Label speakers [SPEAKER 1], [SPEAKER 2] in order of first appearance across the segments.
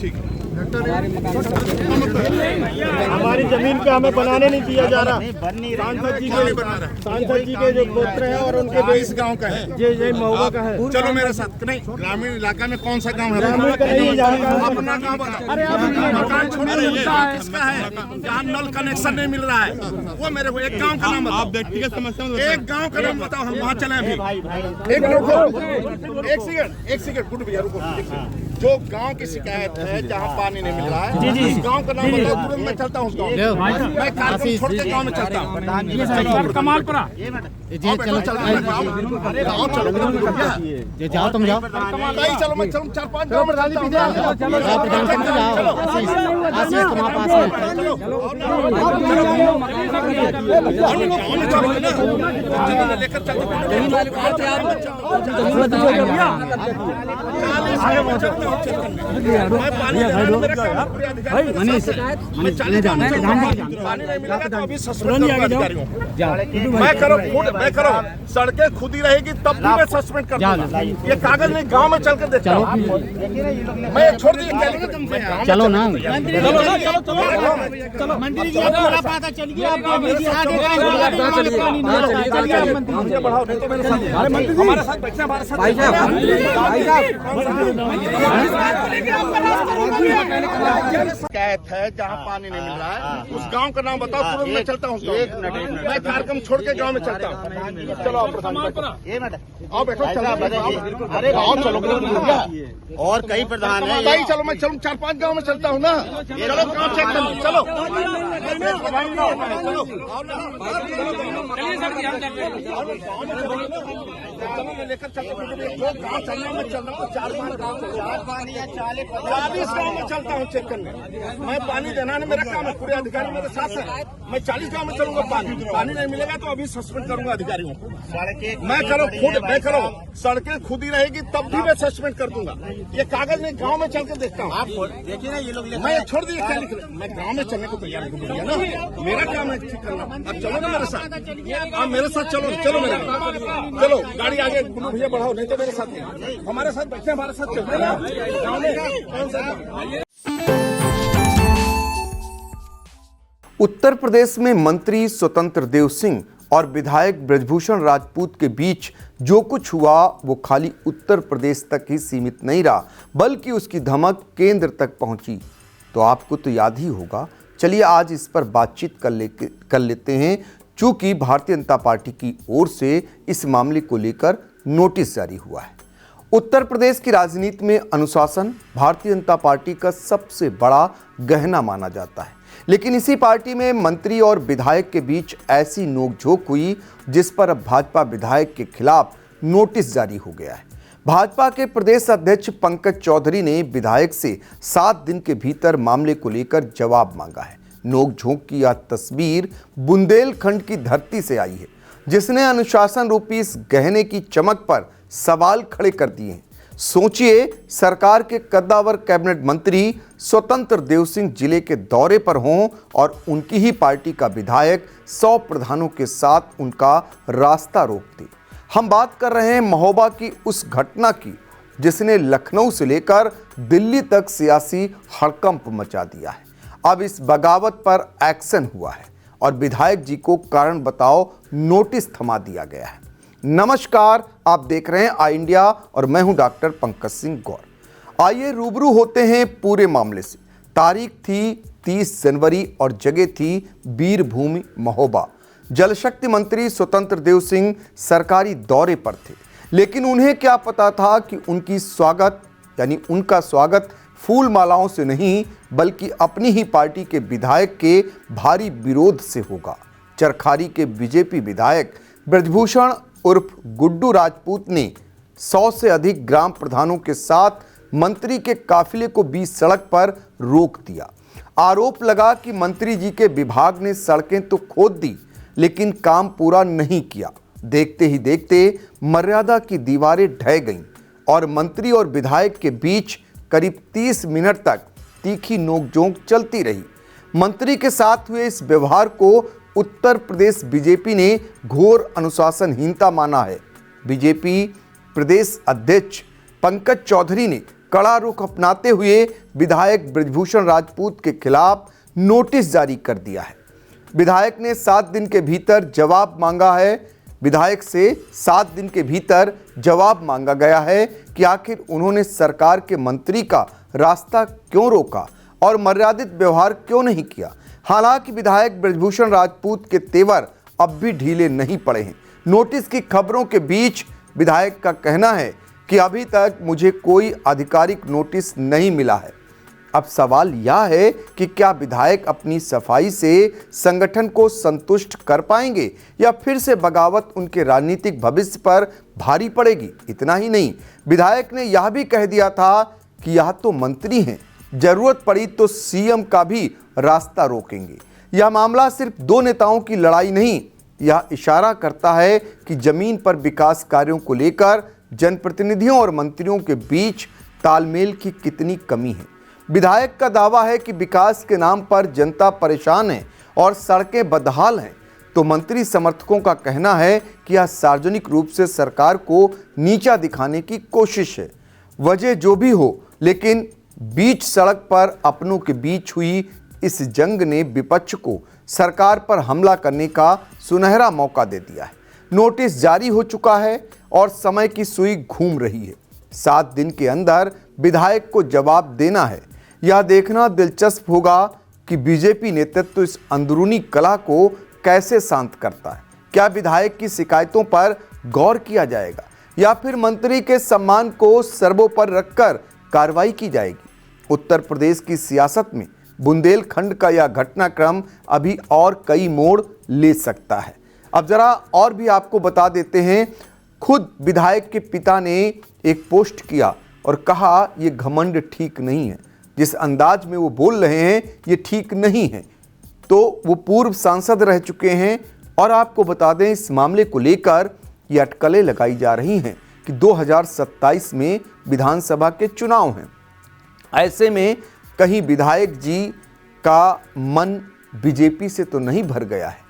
[SPEAKER 1] ठीक है।
[SPEAKER 2] हमारी जमीन पे हमें बनाने नहीं दिया जा रहा। सांसद जी के जो पुत्र हैं और उनके
[SPEAKER 1] इस गांव का है,
[SPEAKER 2] ये महुआ का है।
[SPEAKER 1] चलो मेरे साथ। नहीं, ग्रामीण इलाका में कौन सा गांव है? अपना गांव बताओ।
[SPEAKER 2] अरे
[SPEAKER 1] मकान छोड़िए, किसका है? जहाँ नल कनेक्शन नहीं मिल रहा है वो मेरे को एक गांव का नाम बताओ। आप व्यक्तिगत समस्या, एक गांव का नाम बताओ, हम वहाँ चले अभी। एक सेकंड गुड भैया रुको। जो गांव की शिकायत है जहाँ पानी नहीं मिल रहा है, उस गांव का नाम बताओ। तुरंत मैं चलता हूँ उस गांव में। मैं कार्यक्रम छोड़ के गांव में चलता हूँ।
[SPEAKER 2] कमालपुरा
[SPEAKER 1] चलो
[SPEAKER 2] जाओ, तुम जाओ।
[SPEAKER 1] चलो मैं चलूँ 4-5 गाँव में चलता हूँ। लेकर मैं करो सड़कें खुद ही रहेगी तब भी मैं सस्पेंड कर दूंगा। ये कागज नहीं, गांव में चल के देखता हूँ। मैं छोड़ दीजिए,
[SPEAKER 2] चलो ना,
[SPEAKER 1] चलो
[SPEAKER 2] मंत्री जी
[SPEAKER 1] हमारे साथ बैठे, हमारे साथ शिकायत है जहाँ पानी नहीं मिल रहा है, उस गांव का नाम बताओ। तुरंत मैं चलता हूँ। मैं कार्यक्रम छोड़ के गांव में चलता हूँ। चलो आप आओ, बैठो। अरे गाँव चलो
[SPEAKER 3] और कई प्रधान है
[SPEAKER 1] भाई। चलो मैं चलूँ 4-5 गांव में चलता हूँ ना। चलो गाँव चेक करो। चलो मैं लेकर चलता हूँ। जो गाँव चलना मैं चल रहा हूँ 4-5 गाँव 40 गाँव में चलता हूँ चेक करने। मैं पानी देना नहीं मेरा काम है। पूरे अधिकारी मेरे साथ है। मैं 40 गाँव में चलूंगा। पानी नहीं मिलेगा तो अभी सस्पेंड करूंगा अधिकारियों को। मैं करो सड़कें खुद ही रहेगी तब भी मैं सस्पेंड कर दूंगा। ये कागज नहीं, गांव में चल के देखता हूँ।
[SPEAKER 3] आप देखिए ना, ये लोग
[SPEAKER 1] मैं छोड़ दीजिए, क्या लिख रहे? मैं गांव में चलने को तैयार हूँ ना। मेरा काम है ठीक करना। अब चलो ना मेरे साथ। आप मेरे साथ चलो मेरे साथ। चलो गाड़ी आगे गुल्लू भैया बढ़ाओ, नहीं तो मेरे साथ हमारे साथ बैठे, हमारे साथ चलते ना गाँव में। कौन सा
[SPEAKER 4] उत्तर प्रदेश में मंत्री स्वतंत्र देव सिंह और विधायक ब्रजभूषण राजपूत के बीच जो कुछ हुआ वो खाली उत्तर प्रदेश तक ही सीमित नहीं रहा, बल्कि उसकी धमक केंद्र तक पहुंची। तो आपको तो याद ही होगा। चलिए आज इस पर बातचीत कर लेते हैं, चूंकि भारतीय जनता पार्टी की ओर से इस मामले को लेकर नोटिस जारी हुआ है। उत्तर प्रदेश की राजनीति में अनुशासन भारतीय जनता पार्टी का सबसे बड़ा गहना माना जाता है, लेकिन इसी पार्टी में मंत्री और विधायक के बीच ऐसी नोकझोंक हुई जिस पर अब भाजपा विधायक के खिलाफ नोटिस जारी हो गया है। भाजपा के प्रदेश अध्यक्ष पंकज चौधरी ने विधायक से 7 दिन के भीतर मामले को लेकर जवाब मांगा है। नोकझोंक की यह तस्वीर बुंदेलखंड की धरती से आई है, जिसने अनुशासन रूपी इस गहने की चमक पर सवाल खड़े कर दिए हैं। सोचिए, सरकार के कद्दावर कैबिनेट मंत्री स्वतंत्र देव सिंह जिले के दौरे पर हों और उनकी ही पार्टी का विधायक 100 प्रधानों के साथ उनका रास्ता रोक दे। हम बात कर रहे हैं महोबा की उस घटना की जिसने लखनऊ से लेकर दिल्ली तक सियासी हड़कंप मचा दिया है। अब इस बगावत पर एक्शन हुआ है और विधायक जी को कारण बताओ नोटिस थमा दिया गया है। नमस्कार, आप देख रहे हैं आई इंडिया और मैं हूं डॉक्टर पंकज सिंह गौर। आइए रूबरू होते हैं पूरे मामले से। तारीख थी 30 जनवरी और जगह थी वीरभूमि महोबा। जल शक्ति मंत्री स्वतंत्र देव सिंह सरकारी दौरे पर थे, लेकिन उन्हें क्या पता था कि उनका स्वागत फूल मालाओं से नहीं बल्कि अपनी ही पार्टी के विधायक के भारी विरोध से होगा। चरखारी के बीजेपी विधायक ब्रजभूषण उर्फ गुड्डू राजपूत ने 100 से अधिक ग्राम प्रधानों के साथ मंत्री के काफिले को बीच सड़क पर रोक दिया। आरोप लगा कि मंत्री जी के विभाग ने सड़कें तो खोद दी, लेकिन काम पूरा नहीं किया। देखते ही देखते मर्यादा की दीवारें ढह गईं और मंत्री और विधायक के बीच करीब 30 मिनट तक तीखी नोकझोंक चलती रही। मंत्री के साथ हुए इस व्यवहार को उत्तर प्रदेश बीजेपी ने घोर अनुशासनहीनता माना है। बीजेपी प्रदेश अध्यक्ष पंकज चौधरी ने कड़ा रुख अपनाते हुए विधायक बृजभूषण राजपूत के खिलाफ नोटिस जारी कर दिया है। विधायक ने 7 दिन के भीतर जवाब मांगा है। विधायक से 7 दिन के भीतर जवाब मांगा गया है कि आखिर उन्होंने सरकार के मंत्री का रास्ता क्यों रोका और मर्यादित व्यवहार क्यों नहीं किया। हालांकि विधायक बृजभूषण राजपूत के तेवर अब भी ढीले नहीं पड़े हैं। नोटिस की खबरों के बीच विधायक का कहना है कि अभी तक मुझे कोई आधिकारिक नोटिस नहीं मिला है। अब सवाल यह है कि क्या विधायक अपनी सफाई से संगठन को संतुष्ट कर पाएंगे या फिर से बगावत उनके राजनीतिक भविष्य पर भारी पड़ेगी। इतना ही नहीं, विधायक ने यह भी कह दिया था कि यह तो मंत्री हैं, जरूरत पड़ी तो सीएम का भी रास्ता रोकेंगे। यह मामला सिर्फ 2 नेताओं की लड़ाई नहीं, यह इशारा करता है कि जमीन पर विकास कार्यों को लेकर जनप्रतिनिधियों और मंत्रियों के बीच तालमेल की कितनी कमी है। विधायक का दावा है कि विकास के नाम पर जनता परेशान है और सड़कें बदहाल हैं, तो मंत्री समर्थकों का कहना है कि यह सार्वजनिक रूप से सरकार को नीचा दिखाने की कोशिश है। वजह जो भी हो, लेकिन बीच सड़क पर अपनों के बीच हुई इस जंग ने विपक्ष को सरकार पर हमला करने का सुनहरा मौका दे दिया है। नोटिस जारी हो चुका है और समय की सुई घूम रही है। 7 दिन के अंदर विधायक को जवाब देना है। यह देखना दिलचस्प होगा कि बीजेपी नेतृत्व इस अंदरूनी कलह को कैसे शांत करता है। क्या विधायक की शिकायतों पर गौर किया जाएगा या फिर मंत्री के सम्मान को सर्वोपरि रखकर कार्रवाई की जाएगी। उत्तर प्रदेश की सियासत में बुंदेलखंड का यह घटनाक्रम अभी और कई मोड़ ले सकता है। अब जरा और भी आपको बता देते हैं, खुद विधायक के पिता ने एक पोस्ट किया और कहा ये घमंड ठीक नहीं है। जिस अंदाज में वो बोल रहे हैं ये ठीक नहीं है। तो वो पूर्व सांसद रह चुके हैं और आपको बता दें इस मामले को लेकर ये अटकलें लगाई जा रही हैं कि 2027 में विधानसभा के चुनाव हैं। ऐसे में कहीं विधायक जी का मन बीजेपी से तो नहीं भर गया है।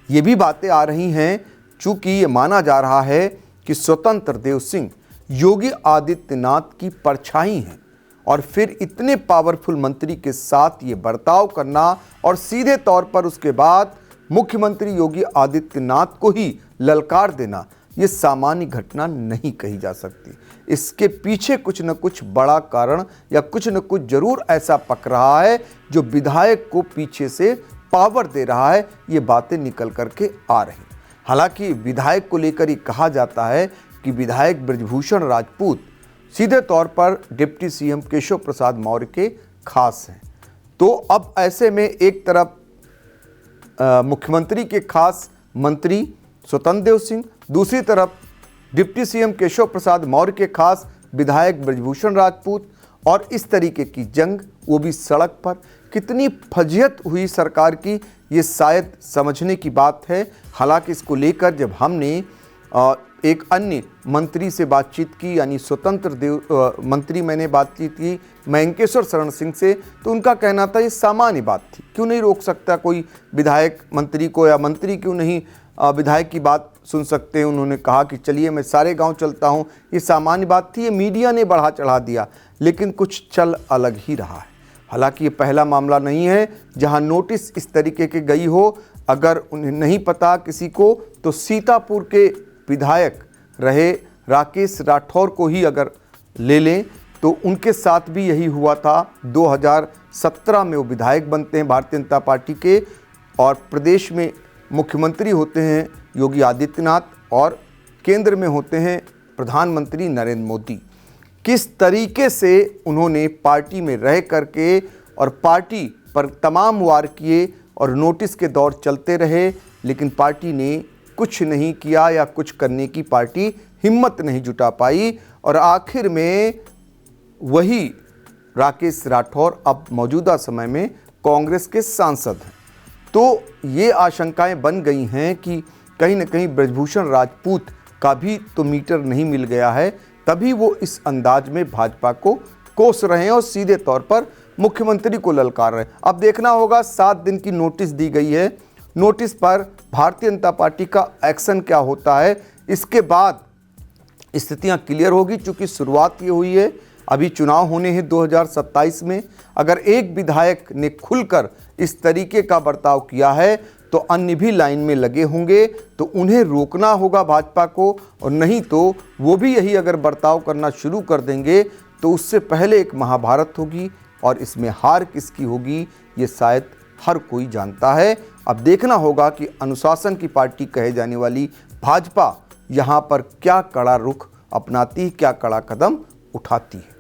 [SPEAKER 4] ये भी बातें आ रही हैं, चूंकि ये माना जा रहा है कि स्वतंत्र देव सिंह योगी आदित्यनाथ की परछाई हैं और फिर इतने पावरफुल मंत्री के साथ ये बर्ताव करना और सीधे तौर पर उसके बाद मुख्यमंत्री योगी आदित्यनाथ को ही ललकार देना, ये सामान्य घटना नहीं कही जा सकती। इसके पीछे कुछ न कुछ बड़ा कारण या कुछ न कुछ जरूर ऐसा पक रहा है जो विधायक को पीछे से पावर दे रहा है। ये बातें निकल करके आ रही। हालांकि विधायक को लेकर ही कहा जाता है कि विधायक बृजभूषण राजपूत सीधे तौर पर डिप्टी सीएम केशव प्रसाद मौर्य के खास हैं। तो अब ऐसे में एक तरफ मुख्यमंत्री के खास मंत्री स्वतंत्र देव सिंह, दूसरी तरफ डिप्टी सीएम केशव प्रसाद मौर्य के खास विधायक बृजभूषण राजपूत, और इस तरीके की जंग, वो भी सड़क पर। कितनी फजीहत हुई सरकार की, ये शायद समझने की बात है। हालांकि इसको लेकर जब हमने एक अन्य मंत्री से बातचीत की, यानी स्वतंत्र देव मंत्री मैंने बातचीत की मयंकेश्वर शरण सिंह से, तो उनका कहना था ये सामान्य बात थी, क्यों नहीं रोक सकता कोई विधायक मंत्री को, या मंत्री क्यों नहीं विधायक की बात सुन सकते हैं। उन्होंने कहा कि चलिए मैं सारे गांव चलता हूं, ये सामान्य बात थी। ये मीडिया ने बढ़ा चढ़ा दिया, लेकिन कुछ चल अलग ही रहा है। हालांकि ये पहला मामला नहीं है जहां नोटिस इस तरीके के गई हो। अगर उन्हें नहीं पता किसी को, तो सीतापुर के विधायक रहे राकेश राठौर को ही अगर ले लें तो उनके साथ भी यही हुआ था। 2017 में वो विधायक बनते हैं भारतीय जनता पार्टी के, और प्रदेश में मुख्यमंत्री होते हैं योगी आदित्यनाथ और केंद्र में होते हैं प्रधानमंत्री नरेंद्र मोदी। किस तरीके से उन्होंने पार्टी में रह करके और पार्टी पर तमाम वार किए और नोटिस के दौर चलते रहे, लेकिन पार्टी ने कुछ नहीं किया या कुछ करने की पार्टी हिम्मत नहीं जुटा पाई, और आखिर में वही राकेश राठौर अब मौजूदा समय में कांग्रेस के सांसद हैं। तो ये आशंकाएं बन गई हैं कि कहीं न कहीं बृजभूषण राजपूत का भी तो मीटर नहीं मिल गया है, तभी वो इस अंदाज में भाजपा को कोस रहे हैं और सीधे तौर पर मुख्यमंत्री को ललकार रहे हैं। अब देखना होगा, 7 दिन की नोटिस दी गई है। नोटिस पर भारतीय जनता पार्टी का एक्शन क्या होता है, इसके बाद स्थितियां क्लियर होगी। चूंकि शुरुआत ये हुई है, अभी चुनाव होने हैं 2027 में। अगर एक विधायक ने खुलकर इस तरीके का बर्ताव किया है तो अन्य भी लाइन में लगे होंगे, तो उन्हें रोकना होगा भाजपा को, और नहीं तो वो भी यही अगर बर्ताव करना शुरू कर देंगे तो उससे पहले एक महाभारत होगी, और इसमें हार किसकी होगी ये शायद हर कोई जानता है। अब देखना होगा कि अनुशासन की पार्टी कहे जाने वाली भाजपा यहाँ पर क्या कड़ा रुख अपनाती है, क्या कड़ा कदम उठाती है।